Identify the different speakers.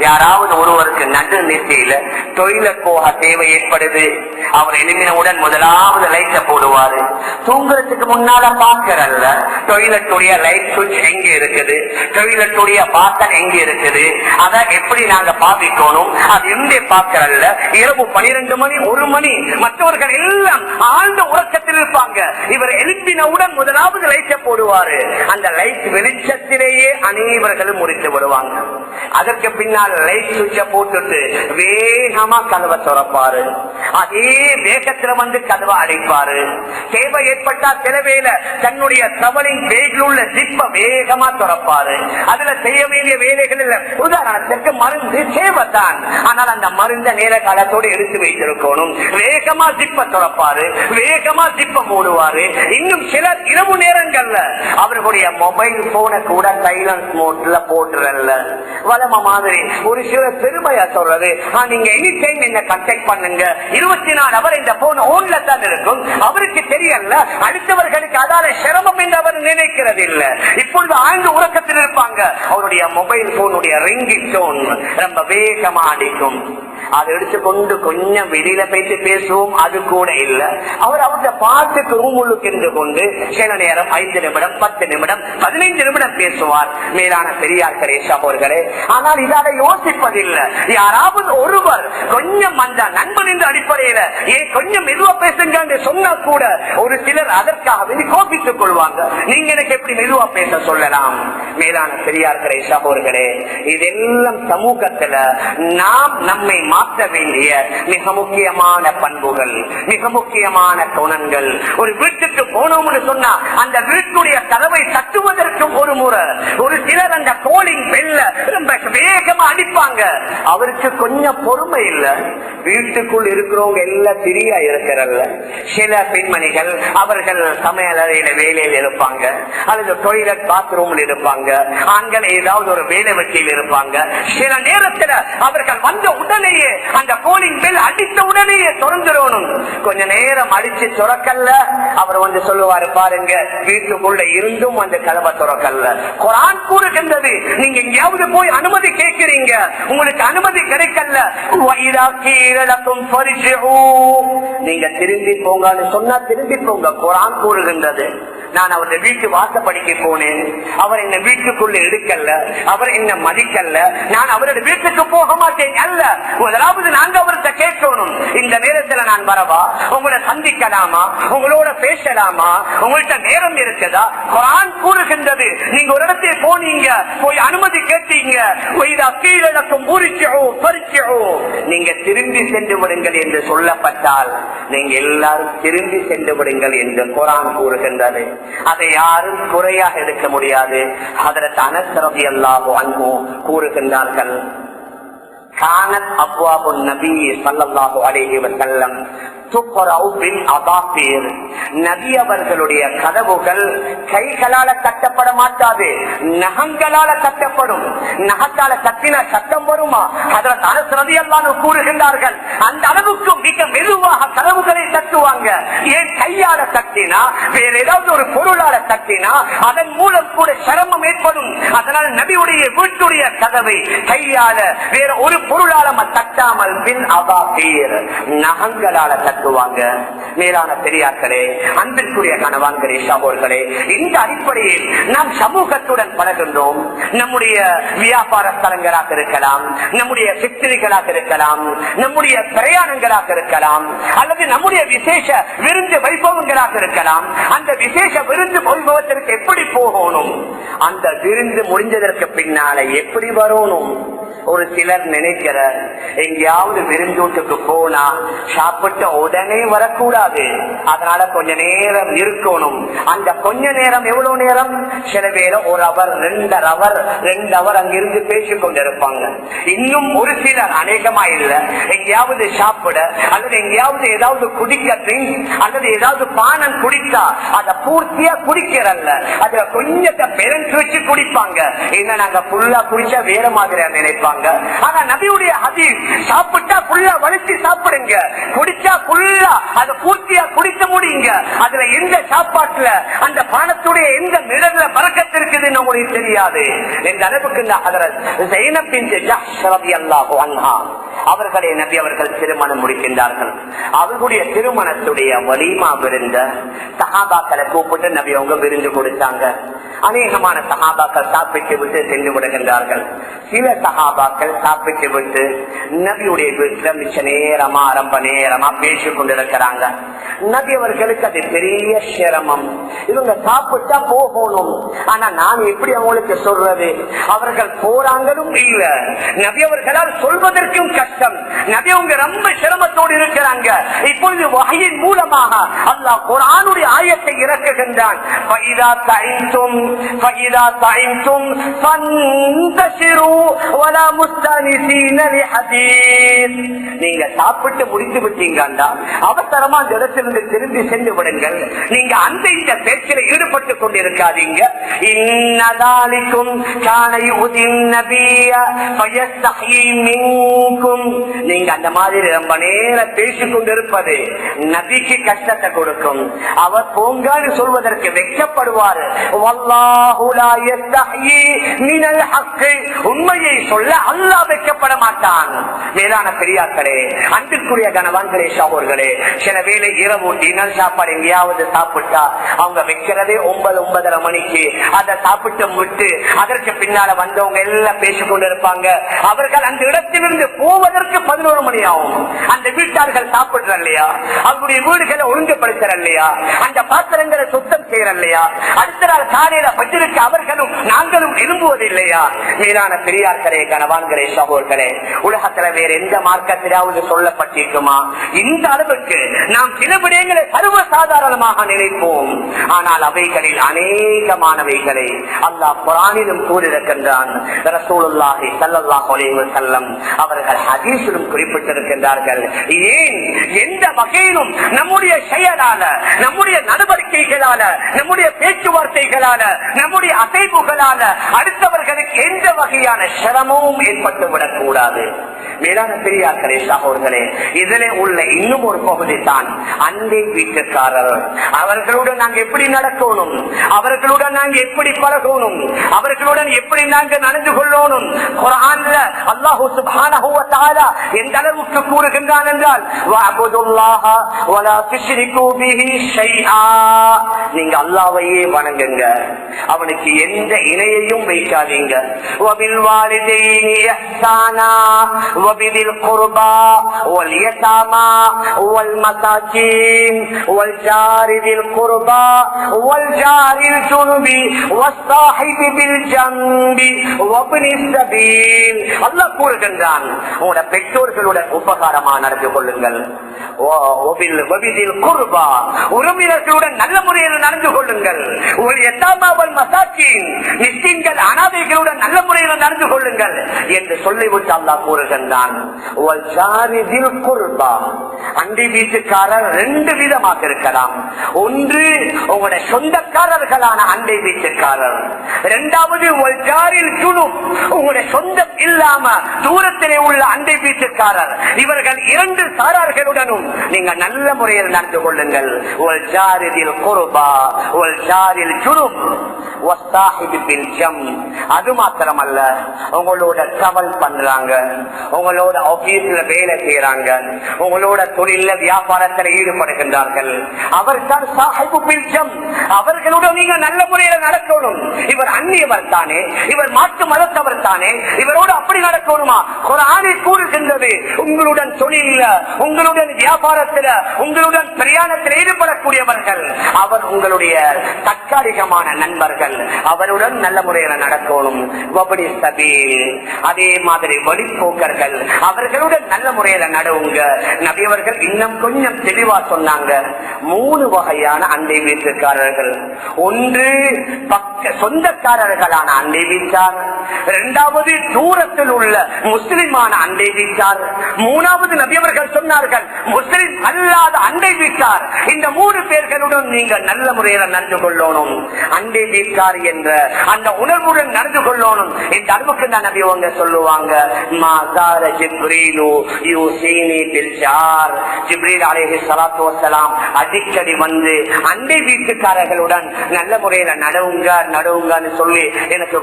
Speaker 1: யாராவது ஒருவருக்கு நடு நெற்றியில டொய்லெட் போக தேவை ஏற்படுது, அவர் எழுப்பினவுடன் முதலாவது லைட்ட போடுவாரு. தூங்குறதுக்கு முன்னால பாக்கறல்ல டொய்லெட்டுடைய லைட் சுவிட்ச் எங்க இருக்குது, டொய்லெட்டுடைய பாத்தன் எங்க இருக்குது, அதை எப்படி நாங்க பாவிக்கணும் அது எந்த பாக்கறல்ல. இரவு 12 மணி 1 மணி மற்றவர்கள் எல்லாம் ஆழ்ந்த உறக்கத்தில் இருப்பாங்க. இவர் எழுப்பினவுடன் முதலாவது லைட்ட போடுவாரு. அந்த லைட் வெளிச்சத்திலேயே அனைவர்களும் முடித்து விடுவாங்க. அதற்கு பின்னால் லைட் சுவிட்ச போட்டுட்டு வேகமா கதவை திறப்பாரு. அதே வேகத்துல வந்து கதவை அடைப்பாரு. தேவை ஏற்பட்டா சிலவேல தன்னுடைய டிராவலிங் பேக்ல உள்ள ஜிப்ப வேகமா திறப்பாரு. அதுல செய்ய வேண்டிய வேலைகள் இல்ல. உதாரணத்திற்கு மருந்து தேவைத்தான், ஆனால் அந்த மருந்த நேர காலத்தோடு எடுத்து வைத்திருக்கணும். வேகமா ஜிப்ப திறப்பாரு, வேகமா ஜிப்ப மூடுவாரு. இன்னும் சிலர் இரவு நேரங்கள்ல அவர்களுடைய மொபைல் போனை கூட சைலன்ஸ் மோட்ல போட்டுறல்ல. வளம மாதிரி ஒரு சில பெருமையா சொல்றது, நீங்க எனி டைம் என்ன கான்டாக்ட் பண்ணுங்க, 24 அவர் இந்த போன் ஓன்ல தான் இருக்கும். அவருக்கு தெரியல அடுத்தவர்களுக்கு அதால சிரமம் என்று அவர் நினைக்கிறது இல்ல. இப்பொழுது ஆழ்ந்த உறக்கத்தில் இருப்பாங்க. அவருடைய மொபைல் போனுடைய ரிங்கிங் டோன் ரொம்ப வேகமா அடிக்கும். அதை எடுத்துக்கொண்டு கொஞ்சம் வெளியில போயிட்டு பேசுவோம், அது கூட இல்ல. அவர் அவருடைய பாட்டுக்கு ரூமுள்ளுக்கு இருந்து கொண்டு சில நேரம் 5 நிமிடம் 10 நிமிடம் 15 நிமிடம் பேசுவார். மேலான பெரியார்களே சகோதரர்களே, ஆனால் இதால யோசிப்பதில்லை. யாராவது ஒருவர் கொஞ்சம் அந்த நண்பன் என்ற அடிப்படையில கொஞ்சம் மெதுவா பேசுங்க சொன்னா கூட ஒரு சிலர் அதற்காக கோபித்துக் கொள்வாங்க. நீங்க எனக்கு எப்படி மெதுவா பேச சொல்லலாம்? மேலான பெரியார்களே சகோதரர்களே, இதெல்லாம் சமூகத்துல நாம் நம்மை மாற்ற வேண்டிய மிக முக்கியமான பண்புகள், மிக முக்கியமான குணங்கள். ஒரு வீட்டுக்கு போனோம்னு சொன்னா அந்த வீட்டுடைய கதவை தட்டுவதற்கு ஒரு முறை, ஒரு சிலர் அந்த கோலிங் பெல்ல ரொம்ப வேகமா அடிப்பாங்க. அவருக்கு கொஞ்சம் பொறுமை இல்ல. வீட்டுக்குள் இருக்கிறவங்க எல்லாம் திரியா இருக்கிறல்ல. சில பெண்மணிகள் அவர்கள் சமையலறையில வேலையில் இருப்பாங்க, அல்லது டொய்லெட் பாத்ரூம்ல இருப்பாங்க, ஆண்கள் ஏதாவது ஒரு வேலை வெட்டியில் இருப்பாங்க. சில நேரத்தில் அவர்கள் வந்த உடனேயே அந்த கோலிங் பெல் அடித்த உடனேயே திறந்துடணும். கொஞ்ச நேரம் அடிச்சு துறக்கல்ல, அவர் வந்து சொல்லுவாரு, பாருங்க வீட்டுக்குள்ள இருந்தும் அந்த கதவை துறக்கல்ல. குர்ஆன் கூறுகின்றது, நீங்க எங்கேயாவது போய் அனுமதி கேட்கிறீங்க, உங்களுக்கு அனுமதி கிடைக்கல, நீங்க திரும்பி போங்கன்னு சொன்னா திரும்பி போங்க. குர்ஆன் கூறுகின்றது. நான் அவருடைய வீட்டு வாசப்படிக்கு போனேன், அவர் என்ன வீட்டுக்குள்ள எடுக்கல, அவர் என்ன மதிக்கல, நான் அவருடைய வீட்டுக்கு போக மாட்டேன் அல்ல. முதலாவது நாங்க அவர்கிட்ட கேட்கணும், இந்த நேரத்துல நான் வரவா, உங்களை சந்திக்கலாமா, உங்களோட பேசலாமா, உங்கள்கிட்ட நேரம் இருக்குதா? குர்ஆன் கூறுகின்றது, நீங்க ஒரு இடத்தில் போனீங்க, போய் அனுமதி கேட்டீங்க, நீங்க திரும்பி சென்று விடுங்கள் என்று சொல்லப்பட்டால் நீங்க எல்லாரும் திரும்பி சென்று விடுங்கள் என்று குர்ஆன் கூறுகின்றது. அதை யாரும் குறையாக எடுக்க முடியாது. ஹதரத் அனஸ் ரலியல்லாஹு அன்ஹு கூறுகின்றார்கள், கானத் அப்வாபுன் நபி ஸல்லல்லாஹு அலைஹி வஸல்லம் துக்ரவு பில் அபாஃபீர். நபி அவர்களுடைய கதவுகள் கைகளால கட்டப்பட மாட்டாது, நகங்களால கட்டப்படும். நகத்தால கட்டின சத்தம் வருமா? ஹதரத் அனஸ் ரலியல்லாஹு அன்ஹு கூறுகின்றார்கள், அந்த அளவுக்கு மிக மெதுவாக கதவுகளை தட்டுவாங்க. ஏன் கையால தட்டினா, வேற ஏதாவது ஒரு பொருளால தட்டினா அதன் மூலம் கூட சிரமம் ஏற்படும். அதனால் நபியுடைய வீட்டுடைய கதவை கையால வேற ஒரு பொருளால தட்டாமல் பின் அபாஃபீர் நகங்களால தட்டுவாங்க. மேலான பெரியார்களே, அன்பிற்குரிய கணவான்களே சகோதரர்களே, இந்த அடிப்படையில் நாம் சமூகத்துடன் பழகின்றோம். நம்முடைய வியாபார ஸ்தலங்களாக இருக்கலாம், நம்முடைய சித்திரிகளாக இருக்கலாம், நம்முடைய பிரயாணங்களாக இருக்கலாம், அல்லது நம்முடைய விசேஷ விருந்து வைபவங்களாக இருக்கலாம். அந்த விசேஷ விருந்து வைபவத்திற்கு எப்படி போகணும், அந்த விருந்து முடிஞ்சதற்கு பின்னால எப்படி வரணும்? ஒரு சிலர் நினைக்கிற எங்கேயாவது விருந்தூட்டுக்கு போனா சாப்பிட்ட உடனே வரக்கூடாது, அதனால கொஞ்ச நேரம் இருக்கணும். அந்த கொஞ்ச நேரம் எவ்வளவு நேரம்? சில பேர் 1 அவர் 2 அவர் அங்கிருந்து பேசிக் கொண்டிருப்பாங்க. இன்னும் ஒரு சிலர், அநேகமா இல்ல, எங்கேயாவது சாப்பிட அல்லது எங்கேயாவது ஏதாவது குடிக்க அல்லது ஏதாவது பானம் குடித்தா அதை பூர்த்தியா குடிக்கிறல்ல, அதுல கொஞ்சத்தை பேலன்ஸ் வச்சு குடிப்பாங்க. என்ன நாங்க ஃபுல்லா குடிச்சா வேற மாதிரியா நினைப்பாங்க. வைப்பாங்க. ஆனா நபியுடைய ஹதீஸ், சாப்பிட்டா ஃபுல்லா வலிச்சு சாப்பிடுங்க, குடிச்சா ஃபுல்லா அதை பூர்த்தியா குடிக்க முடியுங்க. அதுல எந்த சாப்பாட்டுல அந்த பானத்துடைய எந்த மிளகுல பறக்கத்து இருக்குதுன்னு உங்களுக்கு தெரியாது. எந்த அளவுக்கு இந்த ஹதரத் ஸைனப் பின்த் ஜஹ்ஷ் ரலியல்லாஹு அன்ஹா அவர்களை நபி அவர்கள் திருமணம் முடிக்கின்றார்கள். அவர்களுடைய திருமணத்துடைய வலிமா விருந்த சஹாபாக்களை கூப்பிட்டு நபி அவங்க விருந்து கொடுத்தாங்க. அநேகமான சஹாபாக்கள் சாப்பிட்டு விட்டு சென்று விடுகின்றார்கள். சில சஹாபாக்கள் சாப்பிட்டு விட்டு நபியுடைய வீட்டுல மிச்ச நேரமா ரொம்ப நேரமா பேசிக் கொண்டிருக்கிறாங்க. நபி அவர்களுக்கு அது பெரிய சிரமம். இவங்க சாப்பிட்டா போகணும், ஆனா நான் எப்படி அவங்களுக்கு சொல்றது? அவர்கள் போறாங்களும் இல்ல, நபி அவர்களால் சொல்வதற்கும் கஷ்டம். நபி அவங்க ரொம்ப சிரமத்தோடு இருக்கிறாங்க. இப்பொழுது வஹீயின் மூலமாக அல்லாஹ் குர்ஆனுடைய ஆயத்தை இறக்குகின்றான். நீங்க சாப்பிட்டு முடித்து விட்டீங்கன்னா அவசரமா அந்த இடத்திலிருந்து திரும்பி சென்று விடுங்கள். நீங்க அந்த இந்த பேச்சில் ஈடுபட்டுக் கொண்டிருக்காதீங்க. இன்னதாலிக்கும் நீங்க அந்த மாதிரி ரொம்ப நேரம் பேசிக் கொண்டிருப்பது நபிக்கு கஷ்டத்தை கொடுக்கும். அவர் போங்கான்னு சொல்வதற்கு வெட்கப்படுவார். உண்மையை சொல்ல அல்லாஹ் வெட்கப்பட மாட்டான். மேலான பெரியார்களே, அன்பிற்குரிய கணவான்களே, சகோதரர்களே, சில வேளை இரவு டின்னர் சாப்பாடு எங்கேயாவது சாப்பிட்டா அவங்க வைக்கிறதே 9-9:30 மணிக்கு. அதை சாப்பிட்டு விட்டு அதற்கு பின்னால வந்தவங்க எல்லாம் பேசிக் கொண்டிருப்பாங்க. அவர்கள் அந்த இடத்திலிருந்து போவதற்கு 11 மணி ஆகும். அந்த வீட்டார்கள் சாப்பிடுற இல்லையா, அவருடைய வீடுகளை ஒழுங்குபடுத்துற இல்லையா, அந்த பாத்திரங்களை சுத்தம் செய்யற இல்லையா, அடுத்த நாள் காலையில பட்டிருக்கு அவர்களும் நாங்களும் எழும்புவது இல்லையா? மேலான பெரியார்களே, கணவான்களே, சகோதரர்களே, உலகத்துல வேற எந்த மார்க்கத்திலாவது சொல்லப்பட்டிருக்குமா? இந்த அளவுக்கு நாம் சில விடயங்களை சர்வசாதாரணமாக நினைப்போம். ஆனால் அவைகளில் அநேகமானவைகளை அல்லாஹ் குர்ஆனிலும் கூறியிருக்கின்றான். ரசூலுல்லாஹி ஸல்லல்லாஹு அலைஹி வஸல்லம் அவர்கள் ஹதீஸிலும் குறிப்பிட்டிருக்கின்றார்கள். ஏன் எந்த வகையிலும் நம்முடைய செயலால, நம்முடைய நடவடிக்கைகளால, நம்முடைய பேச்சுவார்த்தைகளால, நம்முடைய அசைவுகளால அடுத்தவர்களுக்கு எந்த வகையான சிரமமும் ஏற்பட்டுவிடக் கூடாது. மேலான பெரியார்களே, சகோதரர்களே, இதிலே உள்ள இன்னும் ஒரு பகுதி தான் அண்டை வீட்டுக்காரர். அவர்களுடன் நாங்கள் எப்படி நடக்கணும், அவர்களுடன் நாங்கள் எப்படி பழகணும், அவர்களுடன் எப்படி நாங்கள் நடந்து கொள்ளணும். குர்ஆன்ல அல்லாஹ் சுப்ஹானஹு வ தஆலா எந்த அளவுக்கு கூறுகின்றான் என்றால், வஅபுதுல்லாஹ வலா துஷ்ரிகு பிஹி ஷைஆ, நீங்க அல்லாஹ்வையே வணங்குங்க, அவனுக்கு எந்த இணையையும் வைக்காதீங்க. வபில் வாலிதைனி இஹ்சானா வபிதில் குர்பா வல் யதாமா வல் மசாகின் வல் ஜாரி தில் குர்பா வல் ஜாரில் ஜுனுபி வஸ்ஸாஹிபி பில் ஜம்பி வப்னிஸ் சபீல். அல்லாஹ் கூறுகின்றான், உங்களுடைய பெற்றோர்களுடன் உபகாரமா நடந்து கொள்ளுங்கள். வபிதில் குர்பா, உறவினர்களுடன் நல்ல முறையில் நடந்து கொள்ளுங்கள். வல் யதாமா வல் மசாகின், மிஸ்கீன்கள் அனாதைகளுடன் நல்ல முறையில் நடந்து கொள்ளுங்கள் என்று சொல்லிவிட்டு அல்லாஹ் கூறுகின்றான். அண்டை வீட்டுக்காரர் 2 விதமாக இருக்கலாம். ஒன்று உங்களுடைய சொந்தக்காரர்களான அண்டை வீட்டுக்காரர், இரண்டாவது உங்களுடைய சொந்தம் இல்லாம தூரத்திலே உள்ள அண்டை வீட்டுக்காரர். இவர்கள் 2 சாரார்களுடனும் நீங்க நல்ல முறையில் நடந்து கொள்ளுங்கள். அது மாத்திரமல்ல, உங்களோட டிராவல் பண்றாங்க, உங்களோட ஆபீஸ்ல வேலை செய்யறாங்க, உங்களோட தொழில வியாபாரத்தில் ஈடுபடுகின்றார்கள், அவர்தான் சாஹிபு பில் ஜம். அவர்களுடன் நீங்க நல்ல முறையில் நடக்கணும். இவர் அந்நியவர் தானே, இவர் மாற்று மதத்தவர் தானே, இவரோடு அப்படி நடக்கணுமா? குர்ஆனில் கூறுகின்றது, உங்களுடன் தொழில, உங்களுடன் வியாபாரத்தில், உங்களுடன் பிரயாணத்தில் ஈடுபடக்கூடியவர்கள் அவர் உங்களுடைய தற்காலிகமான நண்பர்கள், அவருடன் நல்ல முறையில் நடக்கணும். அதே மாதிரி வழிபோக்கர்கள், அவர்களுடன் நல்ல முறையில நடுவுங்க. நபி அவர்கள் இன்னும் கொஞ்சம் தெளிவா சொன்னாங்க, 3 வகையான அண்டை வீட்டுக்காரர்கள். ஒன்று சொந்தக்காரர்களான அண்டை வீட்டார், இரண்டாவது தூரத்தில் உள்ள முஸ்லிமான அண்டை வீட்டார், மூணாவது நபி அவர்கள் சொன்னார்கள் முஸ்லிம் அல்லாத அண்டை வீட்டார். இந்த 3 பேர்களுடன் நீங்க நல்ல முறையில நடந்து கொள்ளணும். அண்டை வீட்டார் என்ற அந்த உணர்வுடன் நடந்து கொள்ளணும். இந்த அளவுக்கு தான் நபி அவங்க சொல்லுவாங்க, மாசார ஜிப்ரீலு யூசீனி பில் ஜார். ஜிப்ரீல் அலைஹிஸ்ஸலாத்து வஸ்ஸலாம் அடிக்கடி வந்து அண்டை வீட்டுக்காரர்களுடன் நல்ல முறையில நடவுங்கன்னு சொல்லி எனக்கு